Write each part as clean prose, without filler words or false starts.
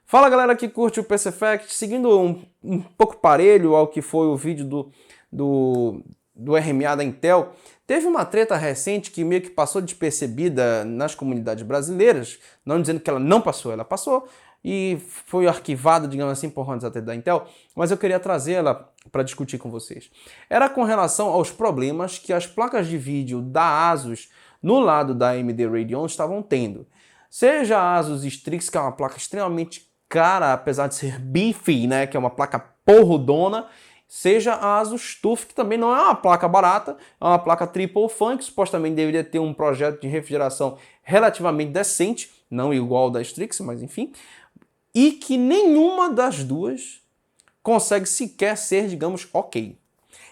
Fala galera que curte o PC Fact, seguindo um pouco parelho ao que foi o vídeo do RMA da Intel, teve uma treta recente que meio que passou despercebida nas comunidades brasileiras, não dizendo que ela não passou, ela passou, e foi arquivada, digamos assim, por antes até da Intel, mas eu queria trazê-la para discutir com vocês. Era com relação aos problemas que as placas de vídeo da ASUS no lado da AMD Radeon estavam tendo. Seja a ASUS Strix, que é uma placa extremamente cara, apesar de ser beefy, né, que é uma placa porrudona, seja a ASUS TUF, que também não é uma placa barata, é uma placa triple fan, que supostamente deveria ter um projeto de refrigeração relativamente decente, não igual ao da Strix, mas enfim, e que nenhuma das duas consegue sequer ser, digamos, ok.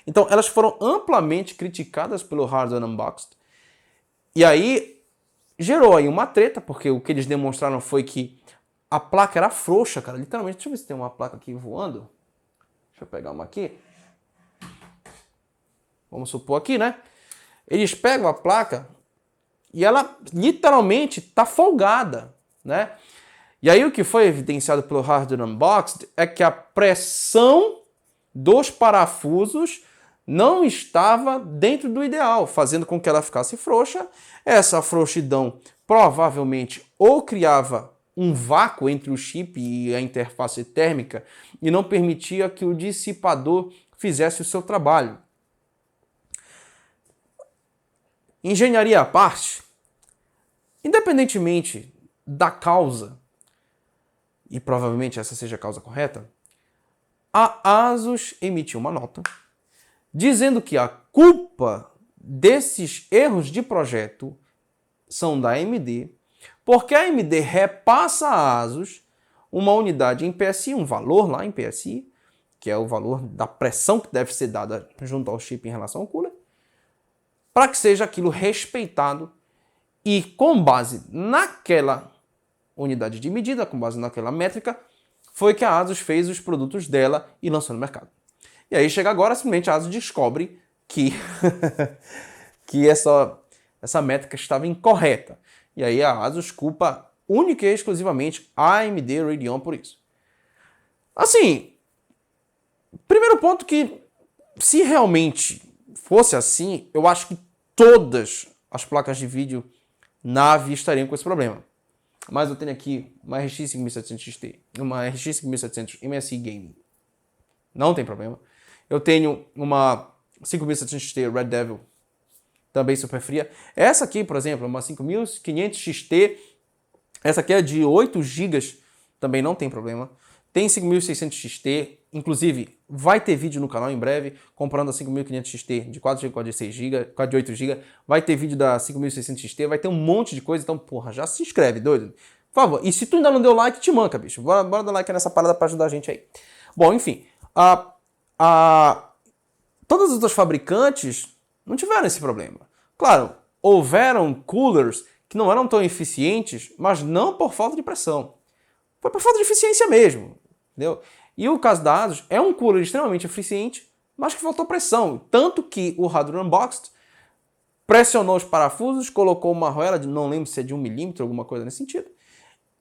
Então, elas foram amplamente criticadas pelo Hardware Unboxed, e aí gerou aí uma treta, porque o que eles demonstraram foi que a placa era frouxa, cara, literalmente. Deixa eu ver se tem uma placa aqui voando. Deixa eu pegar uma aqui. Vamos supor aqui, né? Eles pegam a placa e ela literalmente tá folgada, né? E aí o que foi evidenciado pelo Hardware Unboxed é que a pressão dos parafusos não estava dentro do ideal, fazendo com que ela ficasse frouxa. Essa frouxidão provavelmente ou criava um vácuo entre o chip e a interface térmica e não permitia que o dissipador fizesse o seu trabalho. Engenharia à parte, independentemente da causa, e provavelmente essa seja a causa correta, a ASUS emitiu uma nota dizendo que a culpa desses erros de projeto são da AMD, porque a AMD repassa a ASUS uma unidade em PSI, um valor lá em PSI, que é o valor da pressão que deve ser dada junto ao chip em relação ao cooler, para que seja aquilo respeitado e com base naquela unidade de medida, com base naquela métrica, foi que a ASUS fez os produtos dela e lançou no mercado. E aí chega agora, simplesmente a ASUS descobre que, que essa métrica estava incorreta. E aí a ASUS culpa única e exclusivamente a AMD Radeon por isso. Assim, primeiro ponto que, se realmente fosse assim, eu acho que todas as placas de vídeo nave estariam com esse problema. Mas eu tenho aqui uma RX 5700 XT, uma RX 5700 MSI Gaming. Não tem problema. Eu tenho uma 5700 XT Red Devil, também super fria. Essa aqui, por exemplo, é uma 5500 XT. Essa aqui é de 8 GB, também não tem problema. Tem 5600 XT, inclusive vai ter vídeo no canal em breve, comprando a 5500 XT de 4 GB, 4 de 6 GB, 4 de 8 GB. Vai ter vídeo da 5600 XT, vai ter um monte de coisa, então, porra, já se inscreve, doido. Por favor, e se tu ainda não deu like, te manca, bicho. Bora dar like nessa parada pra ajudar a gente aí. Bom, enfim, todas as outras fabricantes não tiveram esse problema. Claro, houveram coolers que não eram tão eficientes, mas não por falta de pressão. Foi por falta de eficiência mesmo, entendeu? E o caso da ASUS é um cooler extremamente eficiente, mas que faltou pressão. Tanto que o Hardware Unboxed pressionou os parafusos, colocou uma arruela, não lembro se é de 1 milímetro, alguma coisa nesse sentido,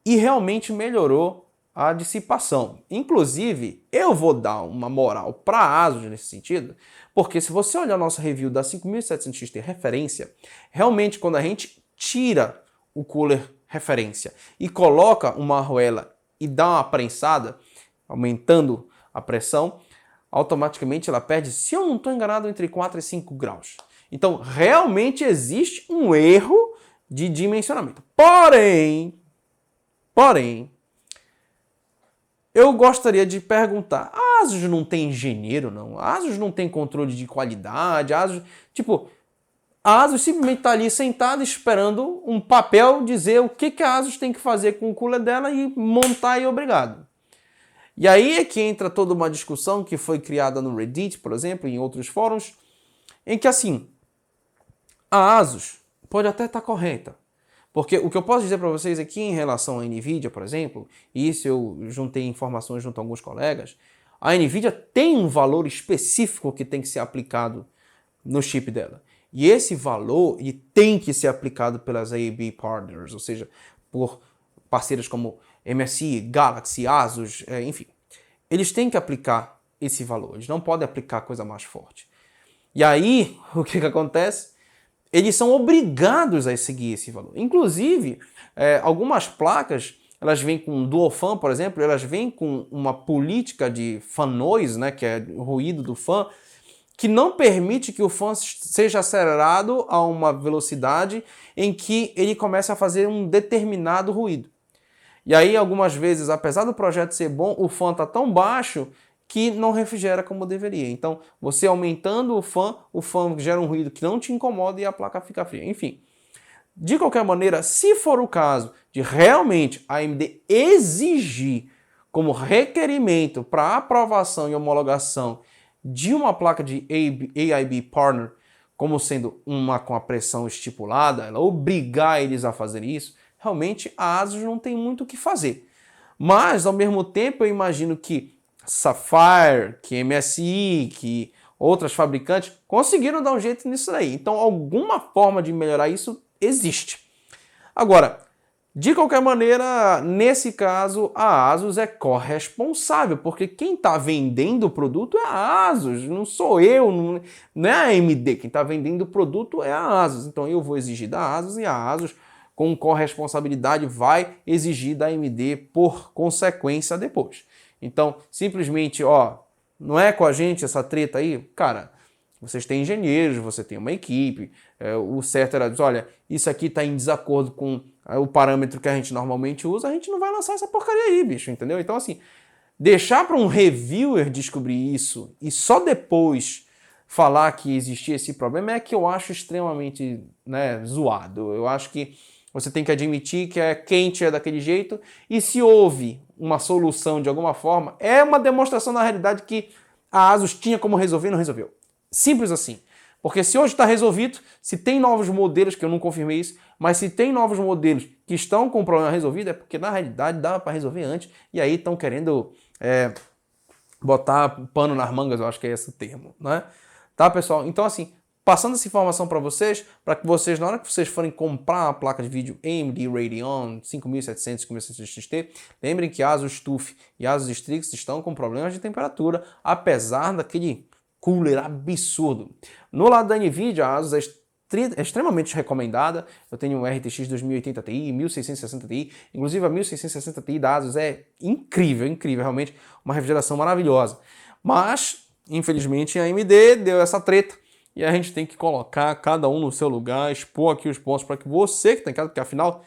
e realmente melhorou a dissipação. Inclusive, eu vou dar uma moral para a ASUS nesse sentido, porque se você olhar a nossa review da 5700 XT referência, realmente quando a gente tira o cooler referência e coloca uma arruela e dá uma prensada, aumentando a pressão, automaticamente ela perde, se eu não estou enganado, entre 4 e 5 graus. Então, realmente existe um erro de dimensionamento. Porém, eu gostaria de perguntar, a ASUS não tem engenheiro, não? A ASUS não tem controle de qualidade? A ASUS simplesmente está ali sentada esperando um papel dizer o que a ASUS tem que fazer com o cooler dela e montar e obrigado. E aí é que entra toda uma discussão que foi criada no Reddit, por exemplo, e em outros fóruns, em que assim, a ASUS pode até estar correta. Porque o que eu posso dizer para vocês aqui em relação à NVIDIA, por exemplo, e isso eu juntei informações junto a alguns colegas, a NVIDIA tem um valor específico que tem que ser aplicado no chip dela. E esse valor tem que ser aplicado pelas AB Partners, ou seja, por parceiras como MSI, Galaxy, Asus, enfim. Eles têm que aplicar esse valor, eles não podem aplicar coisa mais forte. E aí, o que acontece? Eles são obrigados a seguir esse valor. Inclusive, algumas placas, elas vêm com dual fan, por exemplo, elas vêm com uma política de fan noise, né, que é o ruído do fan, que não permite que o fan seja acelerado a uma velocidade em que ele comece a fazer um determinado ruído. E aí, algumas vezes, apesar do projeto ser bom, o fan está tão baixo que não refrigera como deveria. Então, você aumentando o fan gera um ruído que não te incomoda e a placa fica fria. Enfim, de qualquer maneira, se for o caso de realmente a AMD exigir como requerimento para aprovação e homologação de uma placa de AIB Partner como sendo uma com a pressão estipulada, ela obrigar eles a fazer isso, realmente a ASUS não tem muito o que fazer. Mas, ao mesmo tempo, eu imagino que Sapphire, que MSI, que outras fabricantes conseguiram dar um jeito nisso daí. Então, alguma forma de melhorar isso existe. Agora, de qualquer maneira, nesse caso, a ASUS é corresponsável, porque quem está vendendo o produto é a ASUS, não sou eu, não é a AMD. Quem está vendendo o produto é a ASUS. Então, eu vou exigir da ASUS e a ASUS, com corresponsabilidade, vai exigir da AMD por consequência depois. Então, simplesmente, não é com a gente essa treta aí? Cara, vocês têm engenheiros, você tem uma equipe, o certo era dizer, olha, isso aqui está em desacordo com o parâmetro que a gente normalmente usa, a gente não vai lançar essa porcaria aí, bicho, entendeu? Então, assim, deixar para um reviewer descobrir isso e só depois falar que existia esse problema é que eu acho extremamente, zoado. Eu acho que você tem que admitir que é quente, é daquele jeito, e se houve uma solução de alguma forma, é uma demonstração na realidade que a ASUS tinha como resolver e não resolveu. Simples assim. Porque se hoje está resolvido, se tem novos modelos, que eu não confirmei isso, mas se tem novos modelos que estão com o problema resolvido, é porque na realidade dava para resolver antes, e aí estão querendo botar pano nas mangas, eu acho que é esse o termo, né? Tá, pessoal? Então, assim, passando essa informação para que vocês, na hora que vocês forem comprar uma placa de vídeo AMD Radeon 5700, 5700 XT, lembrem que ASUS TUF e ASUS Strix estão com problemas de temperatura, apesar daquele cooler absurdo. No lado da NVIDIA, a ASUS é extremamente recomendada. Eu tenho um RTX 2080 Ti, 1660 Ti, inclusive a 1660 Ti da ASUS é incrível, incrível, realmente uma refrigeração maravilhosa. Mas, infelizmente, a AMD deu essa treta e a gente tem que colocar cada um no seu lugar, expor aqui os pontos para que você que está em casa, porque afinal,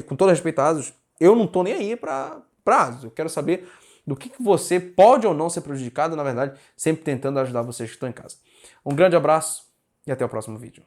com todo respeito a ASUS, eu não estou nem aí para ASUS. Eu quero saber do que você pode ou não ser prejudicado, na verdade, sempre tentando ajudar vocês que estão em casa. Um grande abraço e até o próximo vídeo.